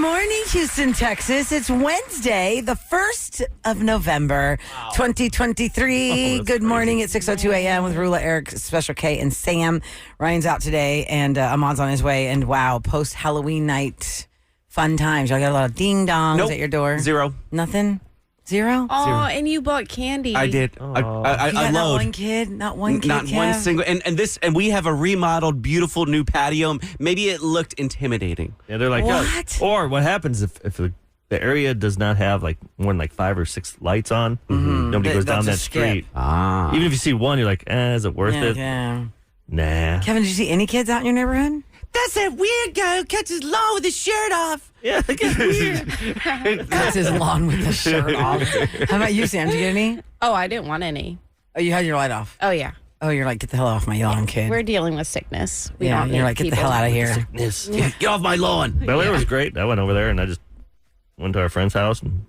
Morning, Houston, Texas. It's Wednesday, the 1st of November, 2023. Good morning at 6:02 a.m. with Roula, Eric, Special K, and Sam. Ryan's out today, and Ahmad's on his way. And wow, post-Halloween night, fun times. Y'all got a lot of ding-dongs at your door? Zero. Nothing? Zero? Oh, Zero. and you bought candy. I did. You got I not load. one kid? Not one kid, Not one Kev? single. And we have a remodeled, beautiful new patio. Maybe it looked intimidating. Yeah, they're like, What? Oh. Or what happens if the area does not have like more than like 5 or 6 lights on? Nobody goes down That's that a skip. street. Ah. Even if you see one, you're like, is it worth it? Yeah. Nah. Kevin, did you see any kids out in your neighborhood? That's that weird guy who cuts his lawn with his shirt off. Yeah, I guess weird. Cuts his lawn with the shirt off. How about you, Sam? Did you get any? Oh, I didn't want any. Oh, you had your light off. Oh, yeah. Oh, you're like, get the hell off my lawn, kid. We're dealing with sickness. We Yeah, don't you're need like, get the people. hell out of here. Get off my lawn. Bel Air was great. I went over there and I just went to our friend's house and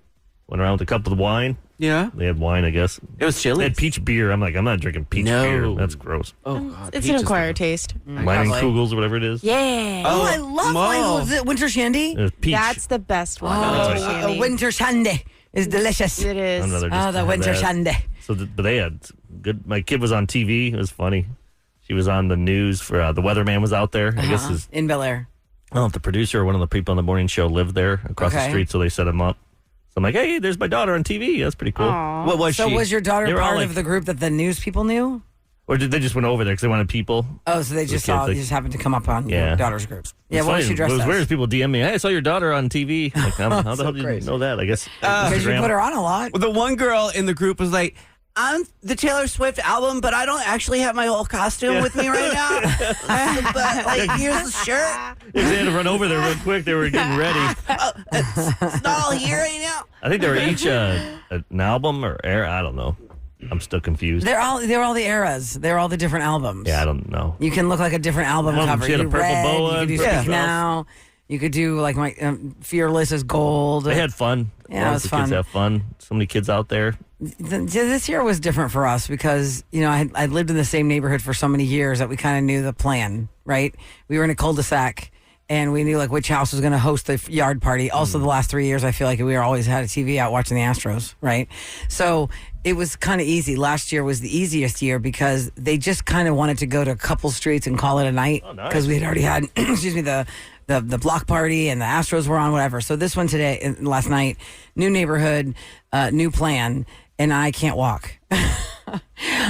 went around with a cup of wine. Yeah. They had wine, I guess. It was They chilly. had peach beer. I'm like, I'm not drinking peach No. beer. That's gross. Oh, God. It's peach an is acquired good. taste. Kugels or whatever it is. Yeah. Oh, I love wine. Was it winter shandy? It was peach. That's the best one. Oh, that's Candy. a winter shandy is delicious. It is. Another just Oh, the had winter that. shandy. So, but they had good. My kid was on TV. It was funny. She was on the news for the weatherman was out there. I guess is In Bel Air. I don't know if the producer or one of the people on the morning show lived there across the Okay. street, so they set him up. So I'm like, hey, there's my daughter on TV. That's pretty cool. Aw. What was So she? was your daughter They were all part like- of the group that the news people knew? Or did they just went over there because they wanted people? Oh, so they just kids, saw, like- you just happened to come up on Yeah. your daughter's groups. Yeah, It's what was funny. she dressed It was as? weird as people DM me, hey, I saw your daughter on TV. Like, how the So hell did you crazy. know that? I guess Because you Instagram. put her on a lot. The one girl in the group was like, I'm the Taylor Swift album, but I don't actually have my whole costume with me right now. But, like, here's the shirt. Yeah, they had to run over there real quick. They were getting ready. It's not all here right now. I think they were each an album or air. I don't know. I'm still confused. They're all the eras. They're all the different albums. Yeah, I don't know. You can look like a different album One of them, cover. she had a You purple red, boa you could and do purple Speak dress. Now. You could do like my Fearless is Gold. They had fun. Yeah, it was the fun. kids have fun. So many kids out there. This year was different for us because, you know, I'd lived in the same neighborhood for so many years that we kind of knew the plan, right? We were in a cul-de-sac and we knew like which house was going to host the yard party. Also, the last 3 years, I feel like we were always had a TV out watching the Astros, right? So it was kind of easy. Last year was the easiest year because they just kind of wanted to go to a couple streets and call it a night Oh, nice. because we had already had, excuse me, the block party and the Astros were on, whatever. So this one today, last night, new neighborhood, new plan, and I can't walk.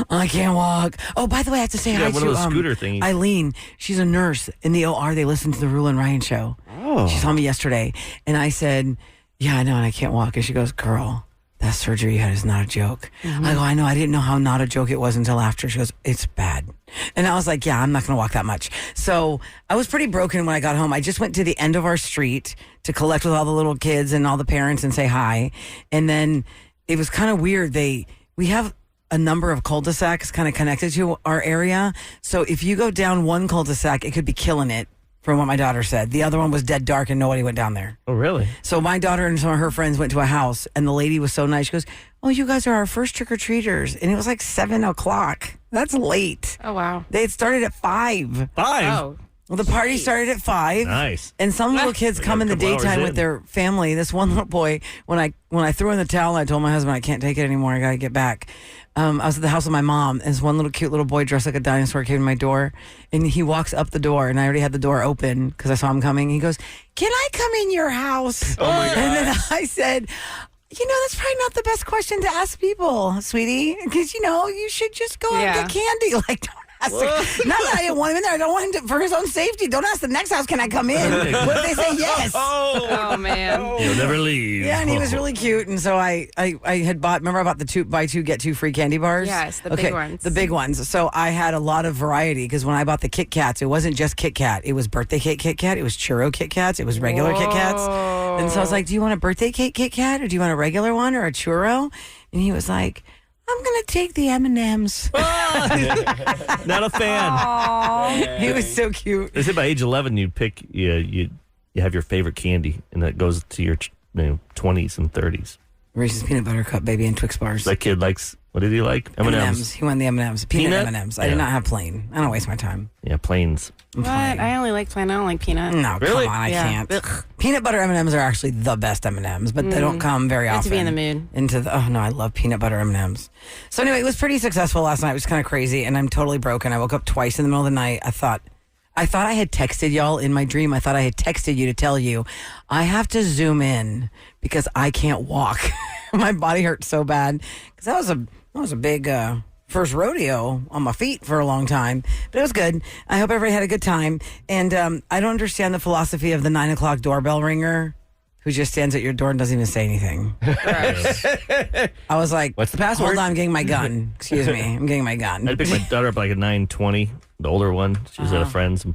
I can't walk. Oh, by the way, I have to say Yeah, hi one to of those scooter thingies. Eileen. She's a nurse in the OR. They listen to the Roula and Ryan show. Oh. She saw me yesterday, and I said, yeah, I know, and I can't walk. And she goes, girl, that surgery you had is not a joke. I go, I know. I didn't know how not a joke it was until after. She goes, it's bad. And I was like, yeah, I'm not going to walk that much. So I was pretty broken when I got home. I just went to the end of our street to collect with all the little kids and all the parents and say hi. And then it was kind of weird. We have a number of cul-de-sacs kind of connected to our area. So if you go down one cul-de-sac, it could be killing it, from what my daughter said. The other one was dead dark and nobody went down there. Oh, really? So my daughter and some of her friends went to a house, and the lady was so nice. She goes, oh, you guys are our first trick-or-treaters. And it was like 7 o'clock. That's late. Oh, wow. They had started at 5. 5? Oh. Well, the party started at 5. Nice. And some little kids They come got in a the couple hours daytime with in. their family. This one little boy, when I threw in the towel, I told my husband I can't take it anymore. I got to get back. I was at the house with my mom, and this one little cute little boy dressed like a dinosaur came to my door, and he walks up the door, and I already had the door open because I saw him coming. He goes, "Can I come in your house?" Oh, my God. And then I said, you know, that's probably not the best question to ask people, sweetie, because, you know, you should just go out Yeah. and get candy. Like, don't ask. Not that I didn't want him in there. I don't want him to, for his own safety. Don't ask the next house, can I come in? What if they say yes? Oh, man. You'll never leave. Yeah, and he was really cute. And so I had bought, remember I bought the buy two, get two free candy bars? Yes, the big ones. The big ones. So I had a lot of variety because when I bought the Kit Kats, it wasn't just Kit Kat. It was birthday cake Kit Kat. It was churro Kit Kats. It was regular Kit Kats. And so I was like, do you want a birthday cake Kit Kat or do you want a regular one or a churro? And he was like, I'm going to take the M&Ms. Not a fan. He was so cute. They say by age 11 you pick you have your favorite candy, and that goes to your 20s and 30s. Reese's Peanut Butter Cup, baby, and Twix bars. That kid likes What did he like? M&Ms. He won the M&Ms. Peanut Peanut? M&Ms. I did not have plain. I don't waste my time. Yeah, plains. What? I only like plain. I don't like peanut. No, Really? come on, I Yeah. can't. Ugh. Peanut butter M&Ms are actually the best M&Ms, but they don't come very I have often. to be in the mood. Oh no, I love peanut butter M&Ms. So anyway, it was pretty successful last night. It was kind of crazy, and I'm totally broken. I woke up twice in the middle of the night. I thought I had texted y'all in my dream. I thought I had texted you to tell you I have to zoom in because I can't walk. My body hurt so bad because that was a big first rodeo on my feet for a long time, but it was good. I hope everybody had a good time. And I don't understand the philosophy of the 9 o'clock doorbell ringer who just stands at your door and doesn't even say anything. I was like, What's the password? Hold on, I'm getting my gun. Excuse me, I'm getting my gun. I picked my daughter up like at 9:20, the older one. She was at a friend's.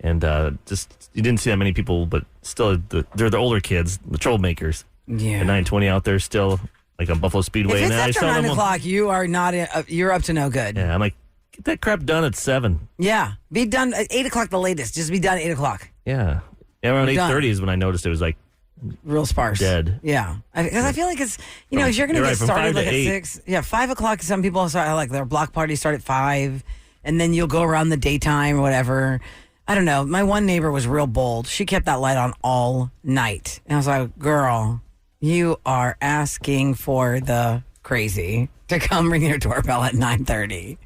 And just, you didn't see that many people, but still, they're the older kids, the troublemakers. Yeah. At 9:20 out there still, like on Buffalo Speedway. If it's and I after saw 9 them. o'clock, you are not. You're up to no good. Yeah, I'm like, get that crap done at 7. Yeah, be done at 8 o'clock the latest. Just be done at 8 o'clock. Yeah. Around We're done. 8:30 is when I noticed it was like Real sparse. dead. Yeah, because I feel like it's if you're gonna You're get right, from started 5 to like at 8. 6. Yeah, 5 o'clock. Some people start like their block parties start at 5, and then you'll go around the daytime or whatever. I don't know. My one neighbor was real bold. She kept that light on all night, and I was like, "Girl, you are asking for the crazy to come ring your doorbell at 9:30."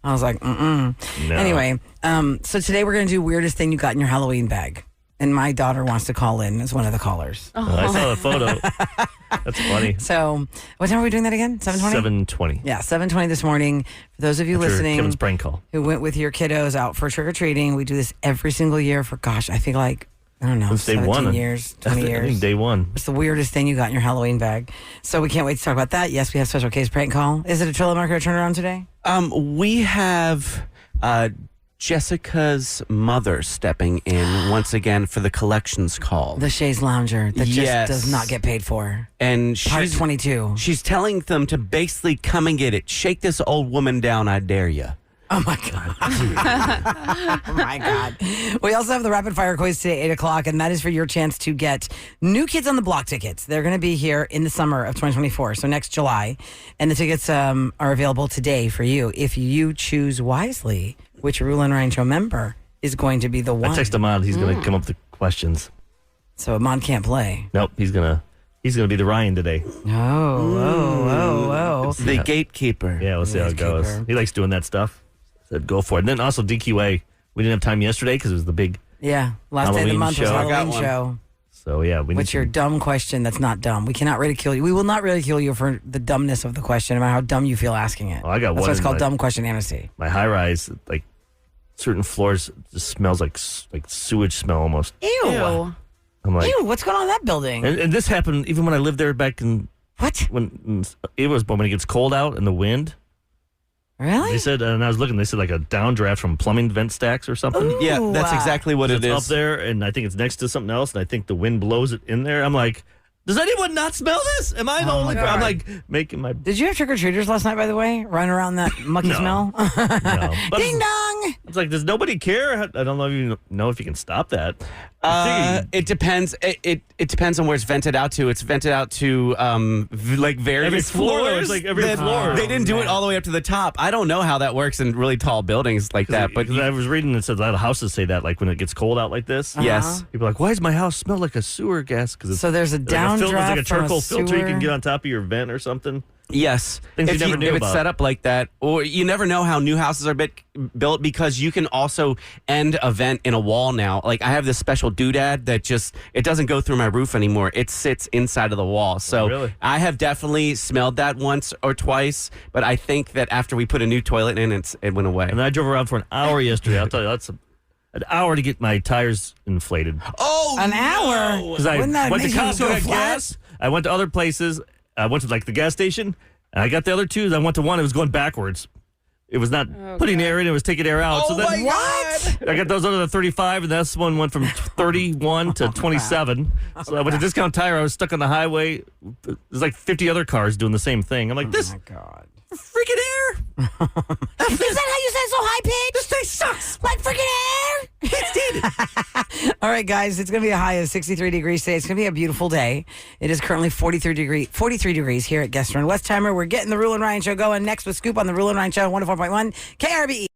I was like, "Mm-mm." No. Anyway, so today we're gonna do weirdest thing you got in your Halloween bag. And my daughter wants to call in as one of the callers. Well, I saw the photo. That's funny. So, what time are we doing that again? 7:20? 7:20. Yeah, 7:20 this morning. For those of you After listening Kevin's prank call. who went with your kiddos out for trick-or-treating, we do this every single year for, I think like, I don't know, Since day 17 one. years, I 20 think years. day one. What's the weirdest thing you got in your Halloween bag? So we can't wait to talk about that. Yes, we have Special K's prank call. Is it a Trillo Market turnaround today? We have Jessica's mother stepping in once again for the collections call. The Shays Lounger that just Yes. does not get paid for. And Part 22. she's telling them to basically come and get it. Shake this old woman down, I dare you. Oh my God. Oh my God. We also have the rapid fire quiz today, 8 o'clock, and that is for your chance to get New Kids on the Block tickets. They're going to be here in the summer of 2024, so next July. And the tickets are available today for you if you choose wisely, which Roula and Ryan Show member is going to be the one. I texted him out. He's going to come up with the questions. So Amon can't play. Nope. He's gonna be the Ryan today. Oh. The gatekeeper. Yeah, we'll see how it goes. Gatekeeper. He likes doing that stuff. Said go for it. And then also DQA. We didn't have time yesterday because it was the big. Yeah. Last day of the Halloween month was show. I got Halloween one. show. So yeah, we What's need your to, dumb question that's not dumb? We cannot ridicule you. We will not ridicule you for the dumbness of the question, no matter how dumb you feel asking it. Well, I got That's one why it's in called my- dumb question amnesty. my high rise. Like certain floors just smells like sewage smell almost. Ew. I'm like, Ew, what's going on in that building? and this happened even when I lived there back in What? when it was when it gets cold out and the wind. Really? They said, and I was looking. They said like a downdraft from plumbing vent stacks or something. Ooh. Yeah, that's exactly what It's it up is. there, and I think it's next to something else, and I think the wind blows it in there. I'm like, does anyone not smell this? Am I the Oh, only? my God. I'm like making my Did you have trick-or-treaters last night, by the way? Running around that mucky No. smell? no. But Ding dong! it's like, does nobody care? I don't know if you know if you can stop that. It depends. It depends on where it's vented out to. It's vented out to like various Every floor, though. floors. It's like every That- floor. They didn't do it man. all the way up to the top. I don't know how that works in really tall buildings like that. But I was reading, it said a lot of houses say that, like when it gets cold out like this. yes, People are like, why does my house smell like a sewer gas? Because it's So there's a like a downdraft like a from charcoal a filter you sewer. can get on top of your vent or something. yes. Things you never knew if about. it's set up like that, or you never know how new houses are built because you can also end a vent in a wall now. Like I have this special doodad that just it doesn't go through my roof anymore. It sits inside of the wall. So Really? I have definitely smelled that once or twice, but I think that after we put a new toilet in, it went away. And then I drove around for an hour yesterday. I'll tell you, that's an hour to get my tires inflated. Oh, An hour? Because I Wouldn't that went to make you Costco, go got flat? gas. I went to other places. I went to like the gas station, and I got the other two. I went to one. It was going backwards. It was not putting air in. It was taking air out. so then What? I got those under the 35, and this one went from 31 to 27. So I went to Discount Tire. I was stuck on the highway. There's like 50 other cars doing the same thing. I'm like, this Oh, my God. freaking air. Is that how you say it so high pitched? This thing sucks. Like freaking air? can't stand it. All right, guys, it's going to be a high of 63 degrees today. It's going to be a beautiful day. It is currently 43 degrees here at Guest Run West Timer. We're getting the Roula and Ryan Show going. Next with Scoop on the Roula and Ryan Show, 104.1 KRBE.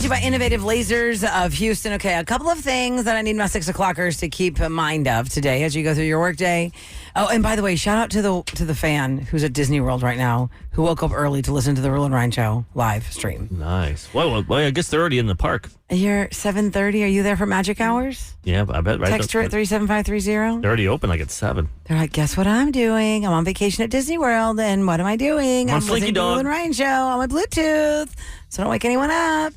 By Innovative Lasers of Houston. Okay, a couple of things that I need my 6 o'clockers to keep in mind of today as you go through your workday. Oh, and by the way, shout out to the fan who's at Disney World right now who woke up early to listen to the Roula and Ryan Show live stream. Nice. Well, I guess they're already in the park. You're 7:30. Are you there for magic hours? Yeah, I bet. Right. Text her at 37530. They're already open like at 7. They're like, guess what I'm doing? I'm on vacation at Disney World, and what am I doing? I'm on I'm Slinky listening to the Roula Dog. and Ryan Show on my Bluetooth, so don't wake anyone up.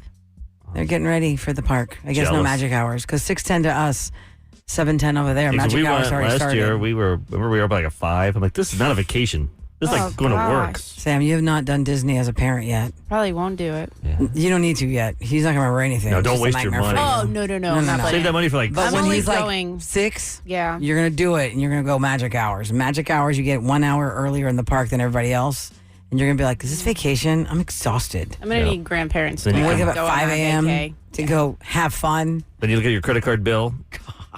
They're getting ready for the park. I guess no Jealous. magic hours because 6:10 to us, 7:10 over there. Yeah, 'cause Magic we hours went already last started. year. We were up like a 5. I'm like, this is not a vacation. This is Oh, like going to work. gosh. Sam, you have not done Disney as a parent yet. Probably won't do it. You don't need to yet. He's not going to remember anything. No, It's don't just a waste your nightmare for money. you. Oh, no. No, I'm no, not no. Save planning. that money for like. But I'm when only he's like going- 6, Yeah. you're going to do it, and you're going to go magic hours. Magic hours, you get 1 hour earlier in the park than everybody else, and you're going to be like, is this vacation? I'm exhausted. I'm going to Yeah. need grandparents Then to you Wake can up at go on 5 that a.m. vacay. to go have fun. Then you look at your credit card bill.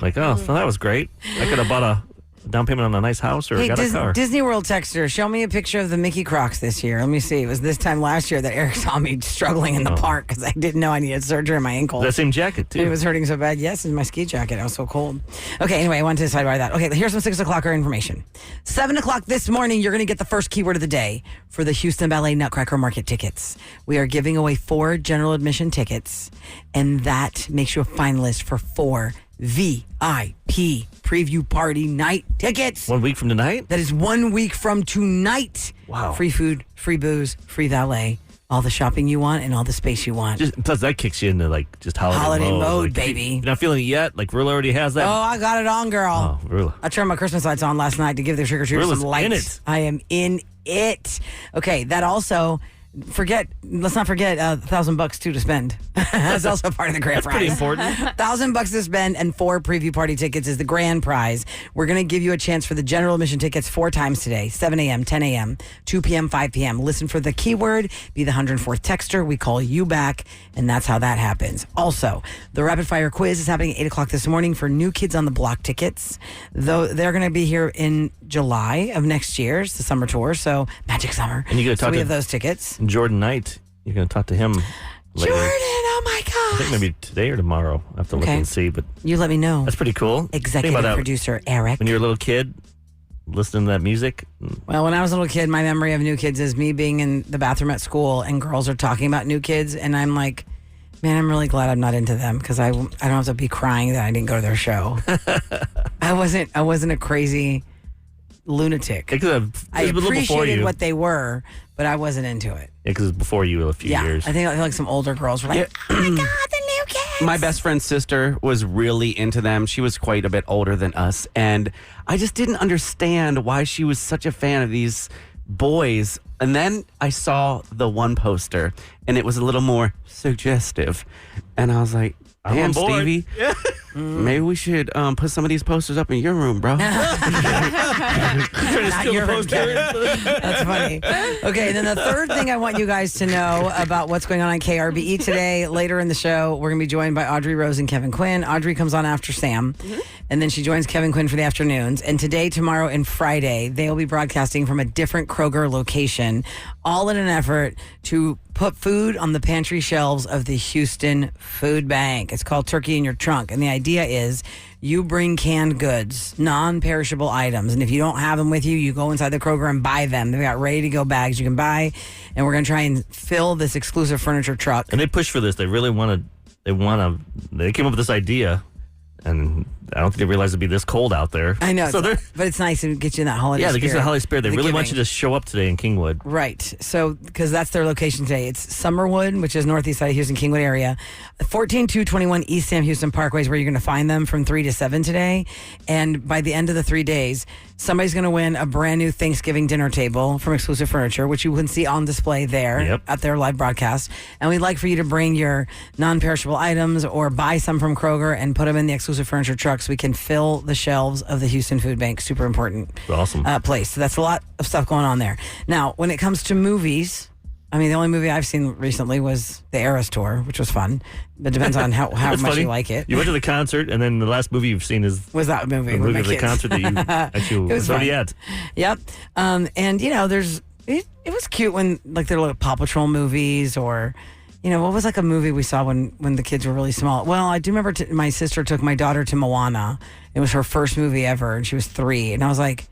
Like, oh, so that was great. I could have bought a down payment on a nice house or Hey, got a car. Disney World texter, show me a picture of the Mickey Crocs this year. Let me see. It was this time last year that Eric saw me struggling in the park because I didn't know I needed surgery on my ankle. That same jacket too. It was hurting so bad. Yes, in my ski jacket. I was so cold. Okay, anyway, I wanted to sidebar that. Okay, here's some 6 o'clocker information. 7 o'clock this morning, you're going to get the first keyword of the day for the Houston Ballet Nutcracker Market tickets. We are giving away 4 general admission tickets, and that makes you a finalist for 4 VIP preview party night tickets. 1 week from tonight. That is 1 week from tonight. Wow. Free food, free booze, free valet, all the shopping you want and all the space you want. Plus that kicks you into like just holiday Mode, Like, baby. You're not feeling it yet. Like Roula already has that. Oh, I got it on, girl. Oh, Roula. I turned my Christmas lights on last night to give the trick-or-treaters Roula's some lights. in it. I am in it. Okay, that also, let's not forget $1,000 too to spend. That's also part of the grand That's prize. pretty important. $1,000 to spend and 4 preview party tickets is the grand prize. We're going to give you a chance for the general admission tickets 4 times today, 7 a.m., 10 a.m., 2 p.m., 5 p.m. Listen for the keyword, be the 104th texter. We call you back, and that's how that happens. Also, the rapid fire quiz is happening at 8 o'clock this morning for New Kids on the Block tickets. Though they're going to be here in July of next year. It's the summer tour, so Magic Summer. And you gotta so talk we to- have those tickets. Jordan Knight. You're gonna talk to him later. Jordan, oh my I God. think maybe today or tomorrow. I have to look Okay. and see, but You let me know. that's pretty cool. Think Executive about that. producer Eric. When you're a little kid, listening to that music. Well, when I was a little kid, my memory of New Kids is me being in the bathroom at school and girls are talking about New Kids, and I'm like, man, I'm really glad I'm not into them because I don't have to be crying that I didn't go to their show. I wasn't a crazy lunatic. It was I a little before appreciated you. what they were, but I wasn't into it. Because it was before you a few Yeah, years. I feel like some older girls were like, oh my God, the New Kids. My best friend's sister was really into them. She was quite a bit older than us. And I just didn't understand why she was such a fan of these boys. And then I saw the one poster and it was a little more suggestive. And I was like, I'm damn, on board." Stevie, maybe we should put some of these posters up in your room, bro. Not your room, Kevin. That's funny. Okay, then the third thing I want you guys to know about what's going on KRBE today, later in the show, we're going to be joined by Audrey Rose and Kevin Quinn. Audrey comes on after Sam, and then she joins Kevin Quinn for the afternoons. And today, tomorrow, and Friday, they'll be broadcasting from a different Kroger location, all in an effort to put food on the pantry shelves of the Houston Food Bank. It's called Turkey in Your Trunk. And the idea is you bring canned goods, non-perishable items. And if you don't have them with you, you go inside the Kroger and buy them. They've got ready-to-go bags you can buy. And we're going to try and fill this exclusive furniture truck. And they push for this. They really want to. They came up with this idea, and I don't think they realized it'd be this cold out there. I know, So they're but it's nice to get you in that holiday yeah, they spirit. get the holiday spirit. They The really want giving. you to show up today in Kingwood. Right. So, because that's their location today. It's Summerwood, which is northeast side of Houston, Kingwood area. 14221 East Sam Houston Parkway is where you're going to find them from 3 to 7 today. And by the end of the 3 days, somebody's going to win a brand new Thanksgiving dinner table from Exclusive Furniture, which you can see on display there Yep. at their live broadcast. And we'd like for you to bring your non-perishable items or buy some from Kroger and put them in the Exclusive Furniture truck so we can fill the shelves of the Houston Food Bank. Super important Awesome. place. So that's a lot of stuff going on there. Now, when it comes to movies, I mean, the only movie I've seen recently was the Eras Tour, which was fun. It depends on how That's much funny. you like it. You went to the concert, and then the last movie you've seen is Was that movie? the with movie my of the kids. concert that you actually was was already fun. at. Yep. And it was cute when like there were like Paw Patrol movies or, what was like a movie we saw when the kids were really small. Well, I do remember my sister took my daughter to Moana. It was her first movie ever, and she was 3, and I was like,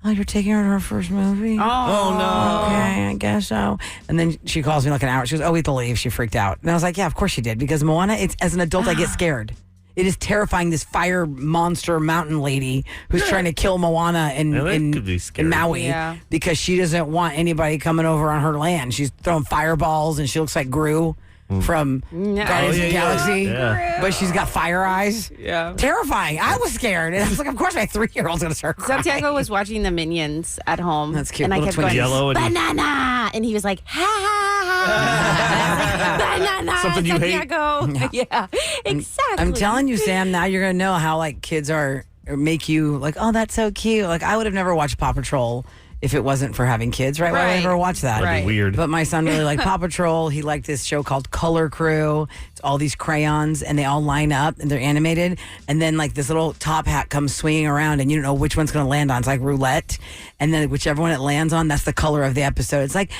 "Oh, you're taking her to her first movie? Oh, no. Okay, I guess so." And then she calls me like an hour. She goes, "Oh, we have to leave." She freaked out, and I was like, "Yeah, of course she did." Because Moana, as an adult, I get scared. It is terrifying. This fire monster mountain lady who's trying to kill Moana Yeah, that could be in scary. Maui Yeah. because she doesn't want anybody coming over on her land. She's throwing fireballs and she looks like Gru from Guardians of the Galaxy, Yeah. but she's got fire eyes. Yeah. Terrifying. I was scared. And I was like, of course my 3-year-old's going to start crying. Santiago was watching the Minions at home. That's cute. And I Little kept twins. going, Yellow and he- banana. And he was like, ha, ha, ha. Banana. Something you hate. Santiago. Yeah, exactly. I'm telling you, Sam, now you're going to know how like kids are or make you like, oh, that's so cute. Like I would have never watched Paw Patrol if it wasn't for having kids, right? Why would I Right. ever watch that? Right. Weird. But my son really liked Paw Patrol. He liked this show called Color Crew. It's all these crayons and they all line up and they're animated. And then like this little top hat comes swinging around and you don't know which one's going to land on. It's like roulette. And then whichever one it lands on, that's the color of the episode. It's like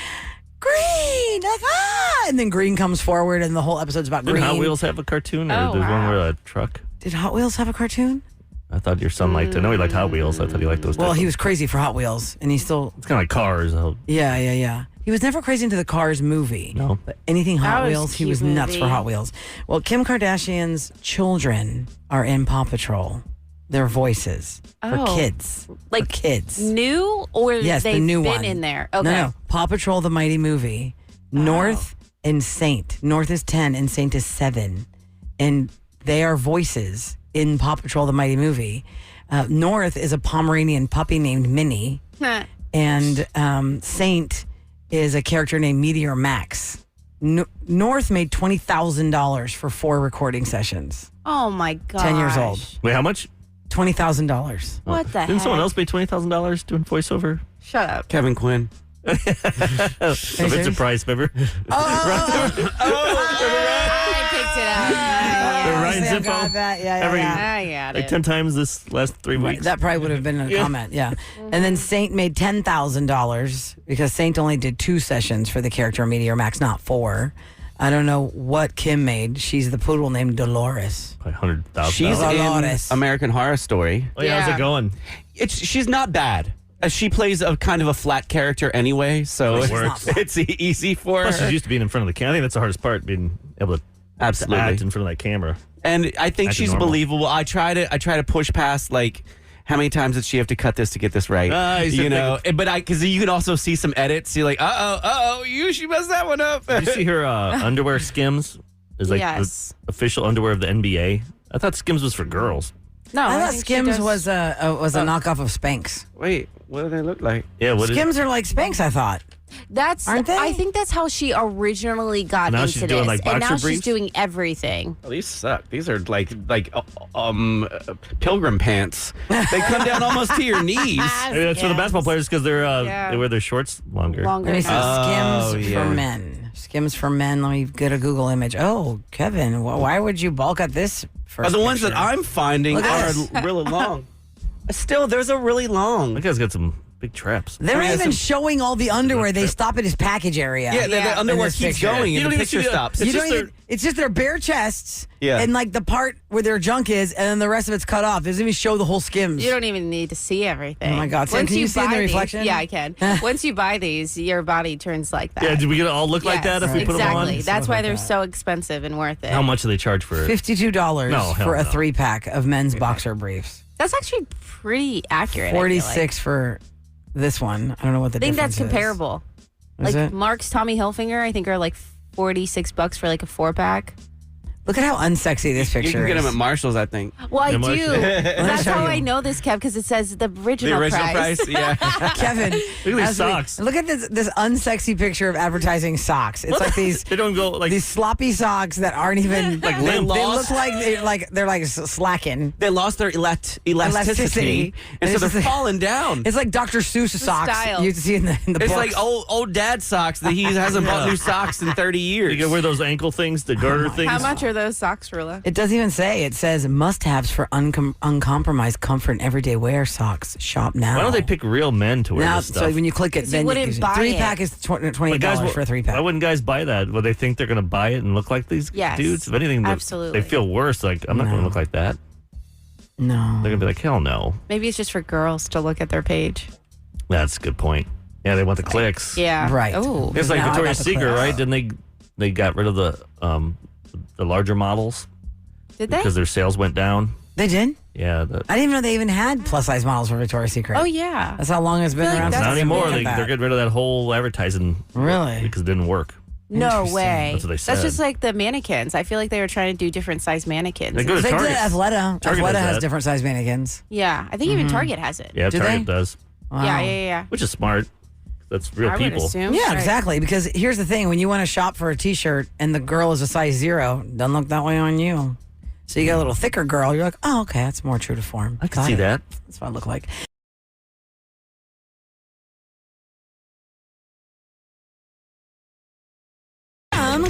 green, like and then green comes forward and the whole episode's about Did green. Hot Wheels have a cartoon, or Oh, there's one wow. where a truck? Did Hot Wheels have a cartoon? I thought your son liked. I know he liked Hot Wheels. I thought he liked those. Well, type he of- was crazy for Hot Wheels and he still, It's kind of like Cars. yeah. He was never crazy into the Cars movie. No. But anything Hot That was a Wheels, he cute was nuts for movie. Hot Wheels. Well, Kim Kardashian's children are in Paw Patrol. Their voices for Oh. kids. Like for kids. New or Yes, they've the new been one. in there? Okay. No. Paw Patrol, the mighty movie. North and Saint. North is 10 and Saint is 7. And they are voices in Paw Patrol, the mighty movie. North is a Pomeranian puppy named Minnie. And Saint is a character named Meteor Max. North made $20,000 for 4 recording sessions. Oh my god. 10 years old. Wait, how much? $20,000. What the heck? Didn't someone else pay $20,000 doing voiceover? Shut up. Kevin Quinn. A Vincent Price, remember? I picked it up. Ryan Sam Zippo. got that. Yeah, Every- I got Like it. 10 times this last 3 weeks. That probably would have been a comment, yeah. And then Saint made $10,000 because Saint only did 2 sessions for the character Meteor Max, not 4. I don't know what Kim made. She's the poodle named Dolores. Like 100,000. She's in Dolores. American Horror Story. Oh, yeah, how's Yeah. it going? She's not bad. She plays a kind of a flat character anyway, so She's not flat. it's easy for Plus, she's her. used to being in front of the camera. I think that's the hardest part, being able to Absolutely. act in front of that camera. And I think Acting she's normal. believable. I try to push past like how many times did she have to cut this to get this right? You said but because you can also see some edits. You're like, she messed that one up. Did you see her underwear Skims? Is like Yes. the official underwear of the NBA. I thought Skims was for girls. No, I thought think she Skims does- was a knockoff of Spanx. Wait, what do they look like? Yeah, what is Skims are like Spanx, I thought. That's. Aren't they? I think that's how she originally got Now into she's this, doing, like, and boxer now she's briefs? doing everything. Oh, these suck. These are like pilgrim pants. They come down almost to your knees. Maybe that's for the basketball players because they're Yeah. they wear their shorts longer. Longer. Let me see. now. Skims yeah. for men. Skims for men. Let me get a Google image. Oh, Kevin, why would you bulk at this first The ones that picture? I'm finding Look at are this. really long. Still, there's a really long. That guy's got some big traps. They're not Yeah, even some- showing all the underwear. They stop at his package area. Yeah, the Yeah. underwear In this keeps picture. going You and don't the even see picture the- stops. You It's don't just even, it's just their bare chests Yeah. and like the part where their junk is, and then the rest of it's cut off. It doesn't even show the whole Skims. You don't even need to see everything. Oh my God, Sam, Once can you see in the buy these- reflection? Yeah, I can. Once you buy these, your body turns like that. Yeah, did we get all look like Yes, that if we put them on? exactly. That's Look why like they're that. so expensive and worth it. How much do they charge for it? $52 No, hell for a no. 3-pack of men's boxer briefs. That's actually pretty accurate. I feel like. 46 for this one. I don't know what the I think difference that's is. comparable. Is Like it? Mark's Tommy Hilfiger, I think are like $46 for like a 4-pack. Look at how unsexy this picture is. You can get them at Marshall's, I think. Well, I Yeah, do. Marshall. That's show how you. I know this, Kev, because it says the original, The original price, yeah. Kevin, Look at these as we- socks. look at this unsexy picture of advertising socks. It's like these They don't go like these sloppy socks that aren't even Like they limp. look like they're like slacking. They lost their elasticity, Elasticity. and so It's they're just- falling down. It's like Dr. Seuss socks style. you see in the It's books. like old dad socks that he hasn't bought new socks in 30 years. you can wear those ankle things, the garter things. How much are those socks, Roula? It doesn't even say. It says must-haves for uncompromised comfort and everyday wear socks. Shop now. Why don't they pick real men to wear now? this stuff? So when you click it, 'Cause you then wouldn't gives buy 3-pack it. is $20 But guys, for a 3-pack. why wouldn't guys buy that? Would they think they're going to buy it and look like these Yes, dudes? If anything, absolutely. they feel worse. Like, I'm not going to look like that. No. They're going to be like, hell no. Maybe it's just for girls to look at their page. That's a good point. Yeah, they want the clicks. Yeah. Right. Oh. It's like Now I got Victoria's the Secret, clicks. right? Didn't they got rid of the larger models Did they? because their sales went down? They did? Yeah. I didn't even know they even had plus-size models for Victoria's Secret. Oh, yeah. That's how long it's been I feel like around. that's Not since anymore. they They're did that. getting rid of that whole advertising. Really? Because it didn't work. No Interesting. way. That's what they said. That's just like the mannequins. I feel like they were trying to do different size mannequins. They go to They did Target. Athleta. Target Athleta does has that. different size mannequins. Yeah, I think even Target has it. Yeah, Do Target they? does, Wow. Yeah. which is smart. That's real I would people. assume. Yeah, Right. exactly. Because here's the thing: when you want to shop for a T-shirt and the girl is a size 0, doesn't look that way on you. So you got a little thicker girl. You're like, oh, okay, that's more true to form. I can Got see it. that. That's what I look like.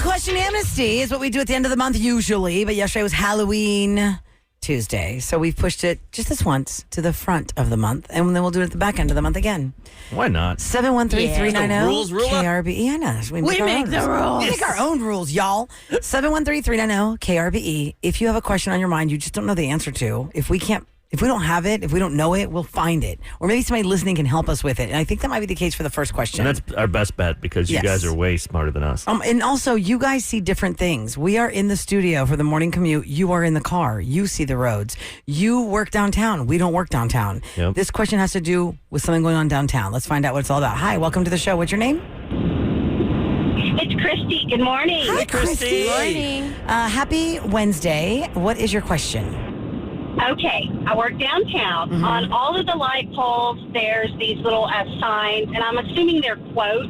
Question Amnesty is what we do at the end of the month usually, but yesterday was Halloween Tuesday, so we've pushed it just this once to the front of the month, and then we'll do it at the back end of the month again. Why not? 713-390 Rules, Roula. KRBE. Yeah, no, we make, our make own the rules. We make our own rules, y'all. 713-390 KRBE. If you have a question on your mind you just don't know the answer to, if we don't have it, if we don't know it, we'll find it. Or maybe somebody listening can help us with it. And I think that might be the case for the first question. And that's our best bet because you Yes. guys are way smarter than us. And also, you guys see different things. We are in the studio for the morning commute. You are in the car. You see the roads. You work downtown. We don't work downtown. Yep. This question has to do with something going on downtown. Let's find out what it's all about. Hi, welcome to the show. What's your name? It's Christy. Good morning. Hi, Christy. Morning. Happy Wednesday. What is your question? Okay, I work downtown. On all of the light poles, there's these little signs, and I'm assuming they're quotes.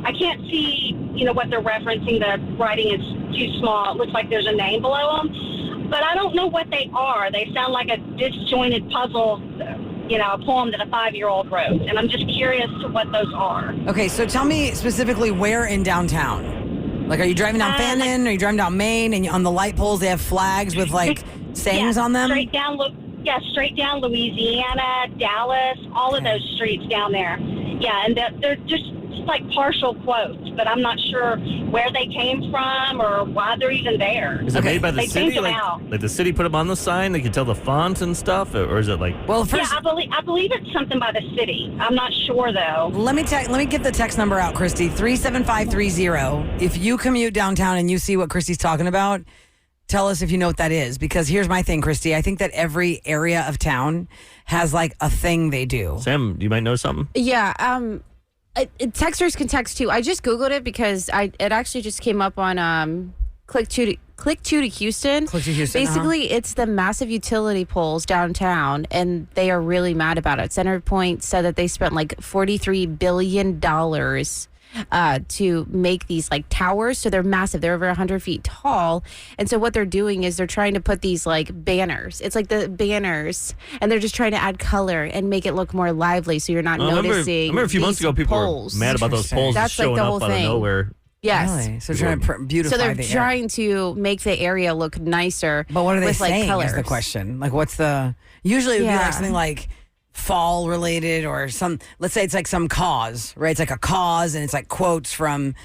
I can't see, what they're referencing. The writing is too small. It looks like there's a name below them, but I don't know what they are. They sound like a disjointed puzzle, a poem that a 5-year-old wrote, and I'm just curious to what those are. Okay, so tell me specifically where in downtown. Like, are you driving down Fannin? Are you driving down Main? And on the light poles, they have flags with, like, sayings on them? Straight down Louisiana, Dallas, all of those streets down there. Yeah, and they're just like partial quotes, but I'm not sure where they came from or why they're even there. Is it made by the They city? think them out. Like the city put them on the sign? They can tell the font and stuff? Or is it like... Well, first, Yeah, I believe it's something by the city. I'm not sure though. let me get the text number out, Christy. 37530. If you commute downtown and you see what Christy's talking about, tell us if you know what that is. Because here's my thing, Christy. I think that every area of town has like a thing they do. Sam, you might know something? Yeah. Texters can text too. I just Googled it because it actually just came up on Click to Houston. Click to Houston, Basically, it's the massive utility poles downtown, and they are really mad about it. Centerpoint said that they spent like $43 billion to make these like towers. So they're massive. They're over 100 feet tall. And so what they're doing is they're trying to put these like banners. It's like the banners, and they're just trying to add color and make it look more lively. So you're not I noticing. remember a few months these ago, people poles. were mad about those poles That's, like, showing the up whole out of thing. nowhere. Yes. Really? So trying to beautify So they're the area. trying to make the area look nicer. But what are they with, like, saying colors. is the question. Like, what's the... Usually it would be Yeah. like something like fall related or some... Let's say it's like some cause, right? It's like a cause and it's like quotes from...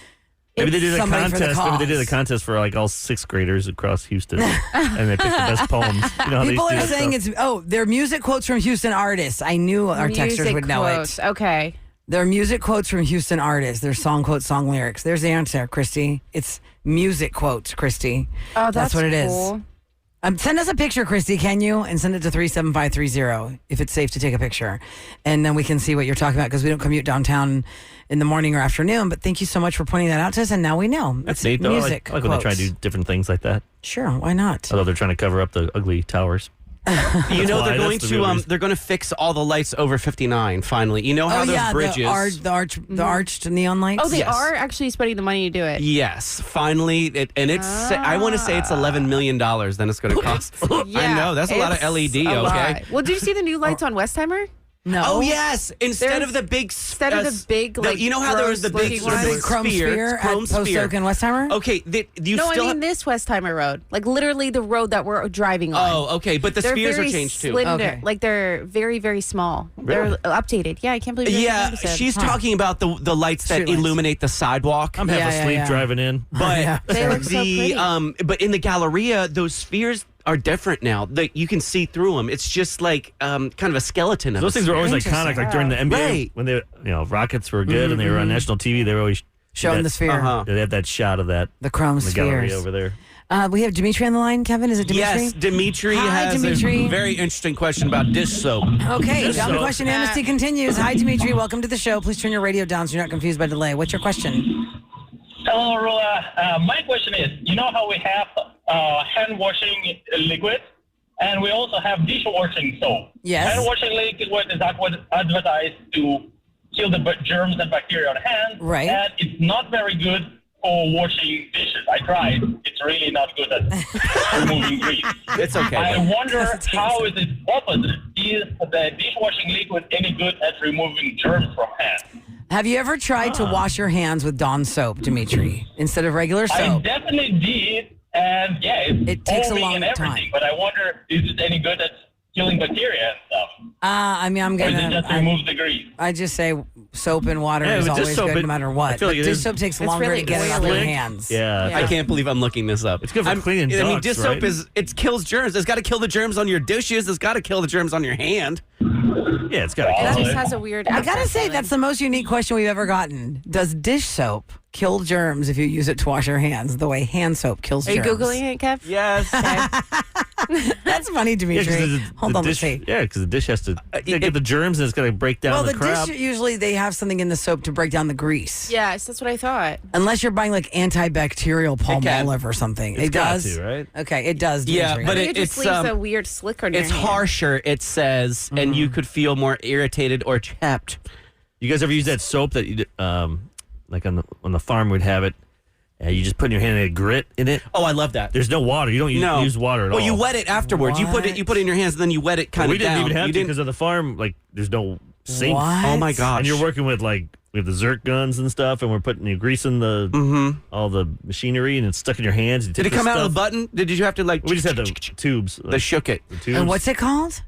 Maybe they did a somebody for the contest. Maybe they did a cause. contest for like all 6th graders across Houston, and they picked the best poems. You know how People they do are that saying stuff? they're music quotes from Houston artists. I knew our texters Music would know quotes. it. Okay. They're music quotes from Houston artists. They're song quotes, song lyrics. There's the answer, Christy. It's music quotes, Christy. Oh, that's what it is. cool. Send us a picture, Christy, can you? And send it to 37530 if it's safe to take a picture. And then we can see what you're talking about because we don't commute downtown in the morning or afternoon. But thank you so much for pointing that out to us. And now we know. That's It's neat, though. music. I like when they try to do different things like that. Sure, why not? Although they're trying to cover up the ugly towers. You know why. That's the real reason. they're going to fix all the lights over 59 finally. You know how those bridges the arched neon lights. Oh, they Yes. are actually spending the money to do it. Yes, finally, I want to say it's $11 million. Then it's going to cost. I know that's a lot of it's LED. a Okay. lot. Well, did you see the new lights on Westheimer? No. Oh yes! Instead of the big, Instead of the big, like, you know how there was the big, gross-looking ones? big chrome sphere at Post Oak and Westheimer? Okay, you No, I still mean this Westheimer road, like literally the road that we're driving on. Oh, okay, but the They're spheres are very changed too. slender. Okay. Like they're very, very small. Really? They're updated. Yeah, I can't believe. you Yeah, didn't notice it. she's talking about the lights that Street lights. illuminate the sidewalk. I'm half Yeah, asleep yeah. driving in. But Yeah. They look so pretty. but in the Galleria, those spheres are different now. You can see through them. It's just like kind of a skeleton of Those a things were always Interesting. iconic, like during the NBA Right. when they, Rockets were good and they were on national TV. They were always Showing that- the sphere. Uh-huh. They have that shot of that The chrome in the gallery spheres. over there. We have Dimitri on the line, Kevin. Is it Dimitri? Yes, Dimitri Hi, has Dimitri. a very interesting question about dish soap. Okay, Just Dumb so- Question Amnesty continues. Hi, Dimitri. Welcome to the show. Please turn your radio down so you're not confused by delay. What's your question? Hello, Roula. My question is, you know how we have hand washing liquid, and we also have dishwashing soap. Yes. Hand washing liquid is advertised to kill the germs and bacteria on hands. Right. And it's not very good for washing dishes. I tried. It's really not good at removing grease. It's okay. I though. wonder how is it opposite? Is the dishwashing liquid any good at removing germs from hands? Have you ever tried to wash your hands with Dawn soap, Dimitri, instead of regular I soap? definitely did, and yeah, It takes a foaming long and everything. time. But I wonder, is it any good at killing bacteria and stuff? I mean, I'm Or is it gonna. just remove the grease? I just say soap and water Yeah, is but dish always soap, good it- no matter I what. feel like But it dish is- soap takes It's longer really to get it off your oily. hands. Yeah. I can't believe I'm looking this up. It's good for cleaning I mean, ducts, dish right? soap it kills germs. It's got to kill the germs on your dishes. It's got to kill the germs on your hand. Yeah, it's got to That kill just it. has a weird. I gotta say, that's the most unique question we've ever gotten. Does dish soap kill germs if you use it to wash your hands the way hand soap kills Are you germs? googling it, Kev? Yes. That's funny, Yeah, Dimitri. 'cause Hold the on, let's dish, see. yeah, because the dish has to get the germs and it's got to break down Well, the the crap. dish, usually they have something in the soap to break down the grease. Yes, that's what I thought. Unless you're buying like antibacterial can. Palmolive or something. It's it got does. to, right? Okay, it does. Yeah, Dimitri. but It just it's, leaves a weird slick on your It's hand. harsher, it says, and you could feel more irritated or chapped. You guys ever use that soap that you like on the farm would have it? You just put in your hand and it grit in it. Oh, I love that. There's no water. You don't use water at all. Well, you wet it afterwards. You put it in your hands, and then you wet it kind We of didn't down. even have You to didn't- because of the farm. Like, there's no sink. What? Oh my gosh! And you're working with we have the Zerk guns and stuff, and we're putting greasing all the machinery, and it's stuck in your hands. You Did take it come this out of the stuff- button? Did you have to We just had the tubes. the shook it? The tubes. And what's it called?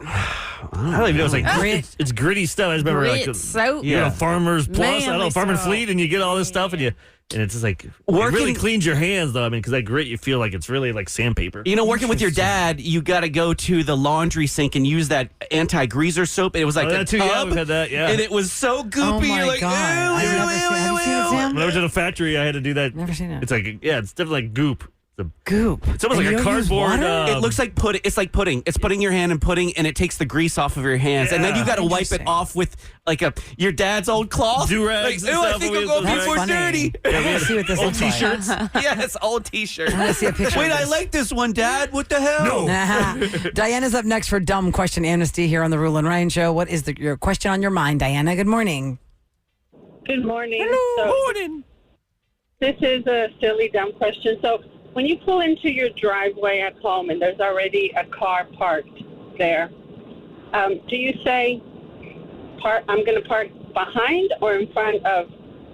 I don't even know. It's like Grit. it's gritty stuff. I just remember Grit soap. You know, Farmers Plus. I don't know, Manly Farmer soap. Fleet, and you get all this stuff, and it's just like it Working- really cleans your hands, though. I mean, because that grit, you feel like it's really like sandpaper. You know, working with your dad, you got to go to the laundry sink and use that anti-greaser soap. It was like Oh, a that too, tub, yeah, we've had that, yeah. and it was so goopy. Oh my You're like, God. I've ew, never ew, seen it. Have you ew, seen it, ew. Sam? When I was in a factory, I had to do that. Never seen it. It's like it's definitely like goop. Goop. It's almost And like you a don't use cardboard. water? It looks like pudding. It's like pudding. It's putting your hand in pudding, and it takes the grease off of your hands, and then you got to wipe it Interesting. off with like your dad's old cloth. Do-rags Like, and ew, I stuff. think We I'm had going those to be more That's funny. dirty. I want to see what this Old looks like. T-shirts. Yes, old T-shirts. I want to see a picture. Wait, of I this. like this one, Dad. What the hell? Diana's up next for Dumb Question Amnesty here on the Roula and Ryan Show. What is your question on your mind, Diana? Good morning. Good morning. Morning. This is a silly, dumb question. So when you pull into your driveway at home and there's already a car parked there, do you say, I'm going to park behind or in front of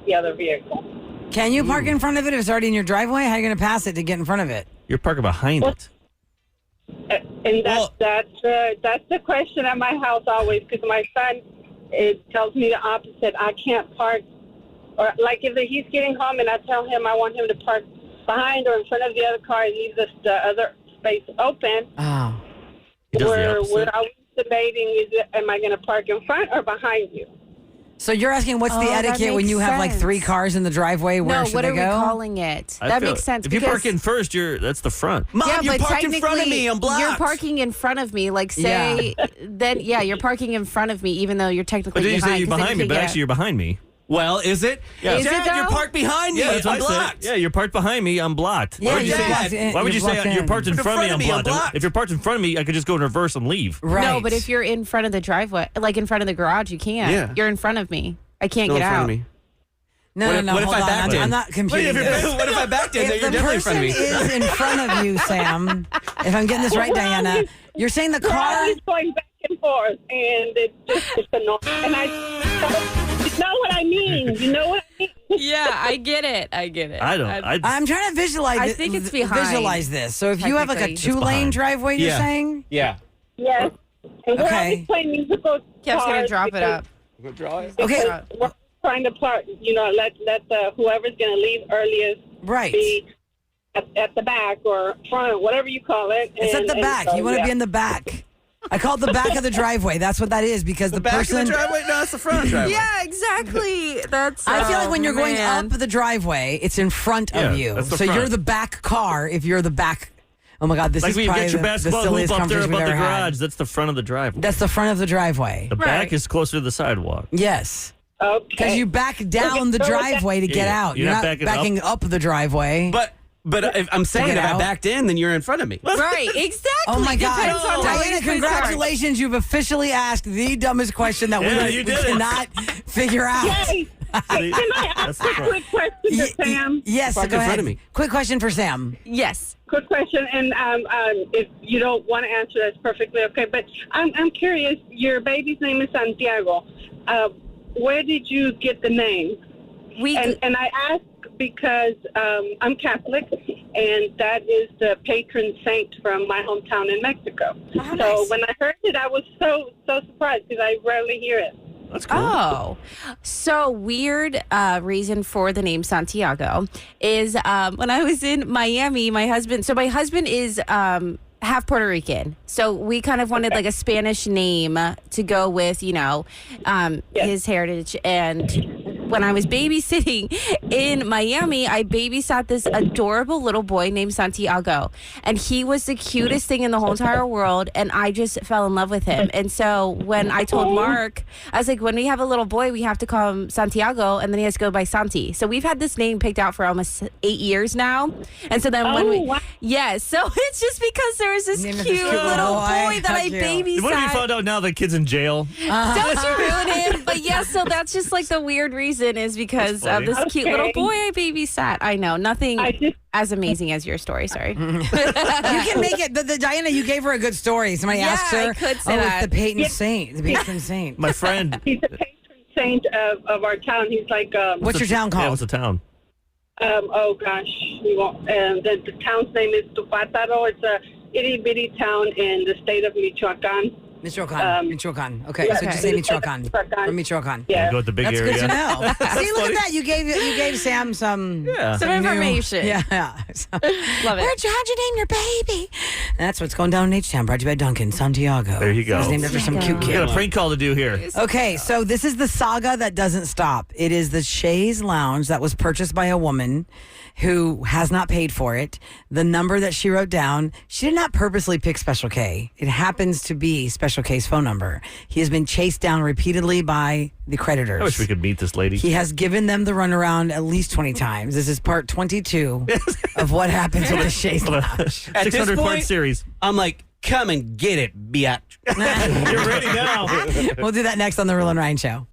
the other vehicle? Can you park in front of it if it's already in your driveway? How are you going to pass it to get in front of it? You're parking behind it. And that's the question at my house always, because my son tells me the opposite. I can't park, or like if he's getting home and I tell him I want him to park behind or in front of the other car and leave the other space open. Oh. He does the We're opposite. always debating: am I going to park in front or behind you? So you're asking what's the Oh, that etiquette when makes you have like sense. 3 cars in the driveway? Where No, should what they are we go? calling it? I That feel- makes sense. If you park because- in first, that's the front. Mom, yeah, you but parked in front of me. I'm blocked. You're parking in front of me. Like, say, then, you're parking in front of me, even though you're technically But did you behind. say you're 'cause then behind me? you But can't actually, you're behind me. Well, is it? Yeah. Is it, Dad, you're though? parked behind me. Yeah, that's I'm what I said. blocked. Yeah, you're parked behind me. I'm blocked. Yeah, Why would you you're say blocked that? in. Why would you You're say blocked you're in. parked in But front of me? I'm blocked. If you're parked in front of me, I could just go in reverse and leave. Right. No, but if you're in front of the driveway, like in front of the garage, you can't. Yeah. You're in front of me. I can't Still get in front out. of me. No, What no, if- no. what if hold I on. backed in? I'm not computing this. What if I backed in? Then If you're the definitely in front person of me. is in front of you, Sam, if I'm getting this right, Diana, you're saying the We're car. always going back and forth, and it's annoying. And you know what I mean. You know what I mean. Yeah, I get it. I don't. I'm trying to visualize. I think it's behind, Visualize this. So if you have like a technically. 2-lane behind. driveway, you're Yeah. saying? Yeah. Yes. And we're Okay. always playing musical Kev's going to cars drop it because- up. Okay. We're trying to park, let the whoever's going to leave earliest Right. be at the back or front, whatever you call it. It's at the back. You want to be in the back. I call it the back of the driveway. That's what that is because the Back person. of the driveway? No, it's the front driveway. Yeah, exactly. That's. I feel like when you're going up the driveway, it's in front Yeah, of you. that's the So you're front. the back car if you're the back. Oh my God, this Like is when you probably get your the basketball silliest hoop up there conversation we've above the ever had. garage. That's the front of the driveway. That's the front of the driveway. The back Right. is closer to the sidewalk. Yes. Okay. Because you back down the driveway to get Yeah, out. you're You're not not backing backing up the driveway. But if I'm saying Get if I out. backed in, then you're in front of me. Right, exactly. Oh my God. Depends on how Diana, you congratulations. You've officially asked the dumbest question that Yeah, we you did it. cannot figure out. Yay. Hey, can I That's ask the a front. quick question to Sam? Yes, Park go in front ahead. of me. Quick question for Sam. Yes. Quick question, and if you don't want to answer, that's perfectly okay. But I'm curious. Your baby's name is Santiago. Where did you get the name? And I ask because I'm Catholic, and that is the patron saint from my hometown in Mexico. Oh, So nice. when I heard it, I was so surprised because I rarely hear it. That's cool. Oh, so weird reason for the name Santiago is when I was in Miami, my husband is half Puerto Rican. So we kind of wanted like a Spanish name to go with, his heritage. And when I was babysitting in Miami, I babysat this adorable little boy named Santiago. And he was the cutest thing in the whole entire world. And I just fell in love with him. And so when I told Mark, I was like, when we have a little boy, we have to call him Santiago. And then he has to go by Santi. So we've had this name picked out for almost 8 years now. And so then Wow. yes. So it's just because there was this Name cute of this cute little little boy boy. that I How cute. babysat. What have you found out now that kid's in jail? Don't you ruin it. But yes, so that's just like the weird reason is because of this cute little boy I babysat. I know, nothing I just- as amazing as your story, sorry. You can make it. The Diana, you gave her a good story. Somebody Yeah, asked her. I could say it's that. the patron saint. The patron saint. My friend. He's the patron saint of our town. He's like, What's your town Yeah, called? what's the town? oh gosh, you won't. The town's name is Tupátaro. It's a itty bitty town in the state of Michoacán. Michoacán. Michoacán. Okay, so Okay. just say Michoacán. Michoacán. From Michoacán. Yeah. Go with the big That's area. good to know. See, look funny. at that. You gave Sam some. Yeah. Some new- information. Yeah. So- Love it. how'd you name your baby? That's what's going down in H-Town. Brought to you by Duncan, Santiago. There you go. It's named after some cute We kid. got a prank call to do here. Okay, so this is the saga that doesn't stop. It is the Shays Lounge that was purchased by a woman who has not paid for it. The number that she wrote down, she did not purposely pick Special K. It happens to be Special K's phone number. He has been chased down repeatedly by the creditors. I wish we could meet this lady. He has given them the runaround at least 20 times. This is part 22 of what happens with the Shays Lounge. At this 600 part point- series. I'm like, come and get it, biatch. You're ready now. We'll do that next on The Roula and Ryan Show.